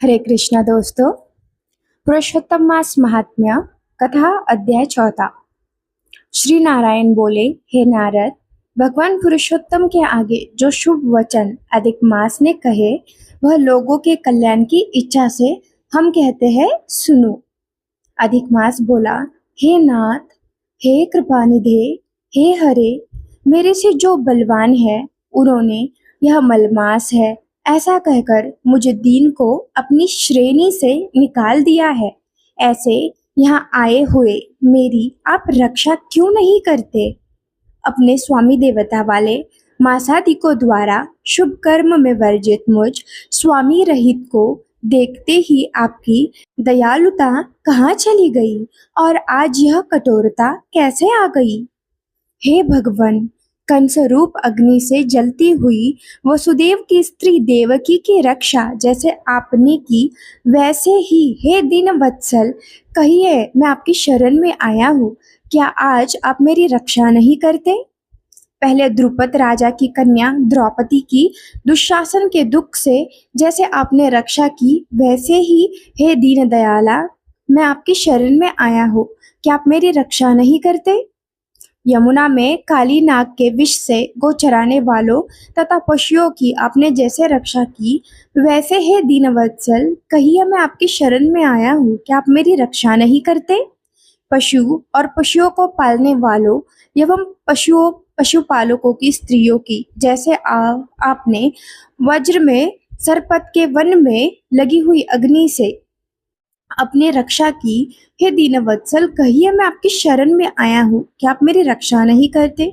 हरे कृष्णा दोस्तों। पुरुषोत्तम मास महात्म्य कथा अध्याय 4। श्री नारायण बोले, हे नारद, भगवान पुरुषोत्तम के आगे जो शुभ वचन अधिक मास ने कहे वह लोगों के कल्याण की इच्छा से हम कहते हैं, सुनो। अधिक मास बोला, हे नाथ, हे कृपानिधे, हे हरे, मेरे से जो बलवान है उन्होंने यह मलमास है ऐसा कहकर मुझे दीन को अपनी श्रेणी से निकाल दिया है। ऐसे यहाँ आए हुए मेरी आप रक्षा क्यों नहीं करते? अपने स्वामी देवता वाले मासादिकों द्वारा शुभ कर्म में वर्जित मुझ स्वामी रहित को देखते ही आपकी दयालुता कहाँ चली गई और आज यह कठोरता कैसे आ गई? हे भगवान, कंस रूप अग्नि से जलती हुई वसुदेव की स्त्री देवकी की रक्षा जैसे आपने की वैसे ही हे दीन वत्सल कहिए, मैं आपकी शरण में आया हूँ, क्या आज आप मेरी रक्षा नहीं करते? पहले द्रुपद राजा की कन्या द्रौपदी की दुशासन के दुख से जैसे आपने रक्षा की वैसे ही हे दीन दयाला मैं आपकी शरण में आया हूँ, क्या आप मेरी रक्षा नहीं करते? यमुना में काली नाग के विष से गो चराने वालों तथा पशुओं की आपने जैसे रक्षा की वैसे हे दीनवत्सल कहिए, मैं आपकी शरण में आया हूँ, क्या आप मेरी रक्षा नहीं करते? पशु और पशुओं को पालने वालों एवं पशुपालकों की स्त्रियों की जैसे आपने वज्र में सरपत के वन में लगी हुई अग्नि से अपने रक्षा की, हे दीनवत्सल कहिए, मैं आपकी शरण में आया हूँ, क्या आप मेरी रक्षा नहीं करते?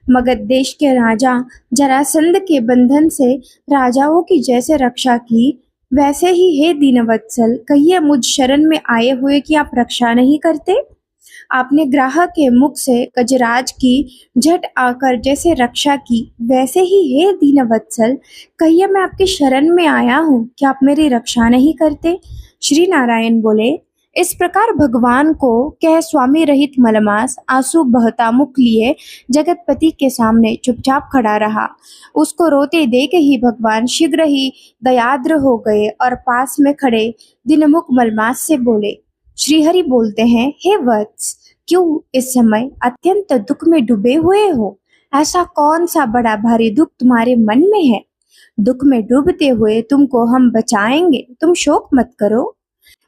मगध देश के राजा जरासंध के बंधन से राजाओं की जैसे रक्षा की वैसे ही हे दीनवत्सल कहिए, मुझ शरण में आए हुए की आप रक्षा नहीं करते? आपने ग्राहक के मुख से गजराज की झट आकर जैसे रक्षा की वैसे ही हे दीनवत्सल कहिए, मैं आपकी शरण में आया हूँ, क्या आप मेरी रक्षा नहीं करते? श्री नारायण बोले, इस प्रकार भगवान को कह स्वामी रहित मलमास आंसू बहता मुख लिए जगतपति के सामने चुपचाप खड़ा रहा। उसको रोते देख ही भगवान शीघ्र ही दयाद्र हो गए और पास में खड़े दिनमुख मलमास से बोले, श्रीहरि बोलते हैं, हे वत्स, क्यों इस समय अत्यंत दुख में डूबे हुए हो? ऐसा कौन सा बड़ा भारी दुख तुम्हारे मन में है? दुख में डूबते हुए तुमको हम बचाएंगे, तुम शोक मत करो।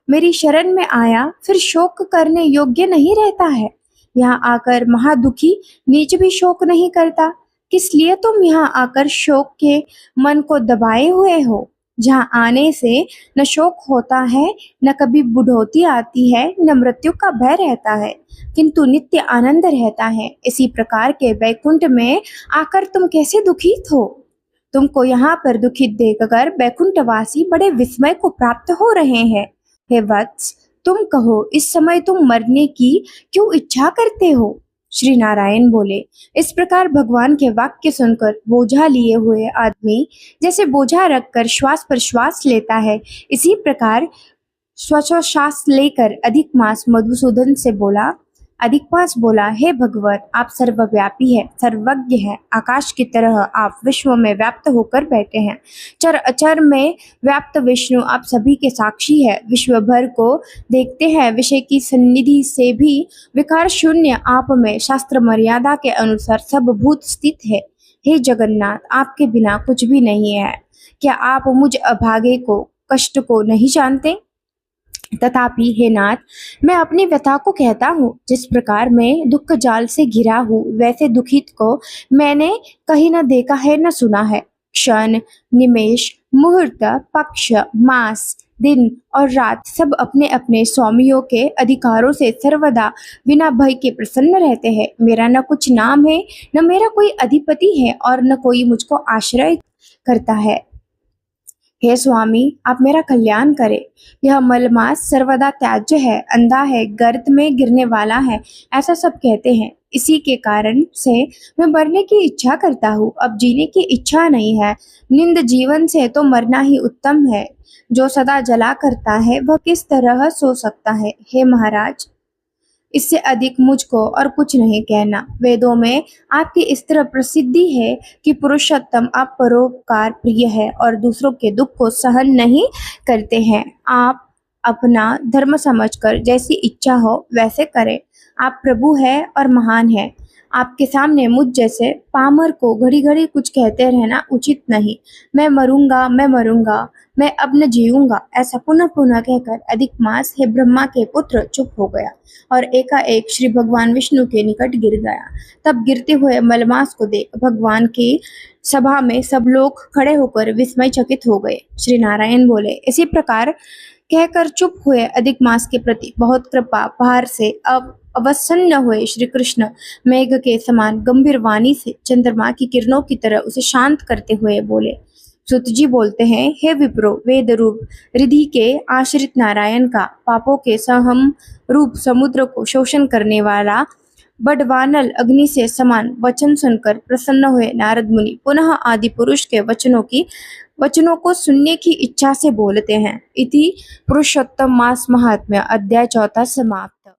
मेरी शरण में आया फिर शोक करने योग्य नहीं रहता है। यहाँ आकर महादुखी नीच भी शोक नहीं करता, किस लिए तुम यहाँ आकर शोक के मन को दबाए हुए हो? जहाँ आने से न शोक होता है, न कभी बुढ़ोती आती है, न मृत्यु का भय रहता है, किंतु नित्य आनंद रहता है। इसी प्रकार के वैकुंठ में आकर तुम कैसे दुखित हो? तुमको यहाँ पर दुखित देखकर बैकुंठवासी बड़े विस्मय को प्राप्त हो रहे हैं। हे वत्स, तुम कहो, इस समय तुम मरने की क्यों इच्छा करते हो? श्री नारायण बोले, इस प्रकार भगवान के वाक्य सुनकर बोझा लिए हुए आदमी जैसे बोझा रखकर श्वास पर श्वास लेता है, इसी प्रकार श्वासोच्छ्वास लेकर अधिक मास मधुसूदन से बोला। अधिक मास बोला, हे भगवान, आप सर्वव्यापी है, सर्वज्ञ है, आकाश की तरह आप विश्व में व्याप्त होकर बैठे हैं। चर अचर में व्याप्त विष्णु आप सभी के साक्षी है, विश्व भर को देखते हैं, विषय की सन्निधि से भी विकार शून्य आप में शास्त्र मर्यादा के अनुसार सब भूत स्थित है। हे जगन्नाथ, आपके बिना कुछ भी नहीं है, क्या आप मुझ अभागे को कष्ट को नहीं जानते? तथापि हे नाथ, मैं अपनी व्यथा को कहता हूँ, जिस प्रकार मैं दुख जाल से घिरा हूँ वैसे दुखित को मैंने कहीं न देखा है न सुना है। क्षण, निमेष, मुहूर्त, पक्ष, मास, दिन और रात सब अपने अपने स्वामियों के अधिकारों से सर्वदा बिना भय के प्रसन्न रहते हैं। मेरा न कुछ नाम है, न मेरा कोई अधिपति है और न कोई मुझको आश्रय करता है। हे स्वामी, आप मेरा कल्याण करें। यह मलमास सर्वदा त्याज्य है, अंधा है, गर्त में गिरने वाला है, ऐसा सब कहते हैं। इसी के कारण से मैं मरने की इच्छा करता हूँ, अब जीने की इच्छा नहीं है। निंद जीवन से तो मरना ही उत्तम है। जो सदा जला करता है वह किस तरह सो सकता है? हे महाराज, इससे अधिक मुझको और कुछ नहीं कहना। वेदों में आपकी इस तरह प्रसिद्धि है कि पुरुषोत्तम आप परोपकार प्रिय है और दूसरों के दुख को सहन नहीं करते हैं। आप अपना धर्म समझकर जैसी इच्छा हो वैसे करें। आप प्रभु है और महान है। आपके सामने मुझ जैसे पामर को घड़ी घड़ी कुछ कहते रहना उचित नहीं। मैं मरूंगा, मैं मरूंगा, मैं अब न जीऊंगा, ऐसा पुनः पुनः कहकर अधिक मास हे ब्रह्मा के पुत्र चुप हो गया और एकाएक श्री भगवान विष्णु के निकट गिर गया। तब गिरते हुए मलमास को देख भगवान की सभा में सब लोग खड़े होकर विस्मय चकित हो गए। श्री नारायण बोले, इसी प्रकार कहकर चुप हुए अधिक मास के प्रति बहुत कृपा भार से अब अवसन्न हुए श्री कृष्ण मेघ के समान गंभीर वाणी से चंद्रमा की किरणों की तरह उसे शांत करते हुए बोले। सुत जी बोलते हैं, हे विप्रो, वेद रूप रिधि के आश्रित नारायण का पापों के सहम रूप समुद्र को शोषण करने वाला बड़वानल अग्नि से समान वचन सुनकर प्रसन्न हुए नारद मुनि पुनः आदि पुरुष के वचनों को सुनने की इच्छा से बोलते हैं। इति पुरुषोत्तम मास महात्म्य अध्याय 4 समाप्त।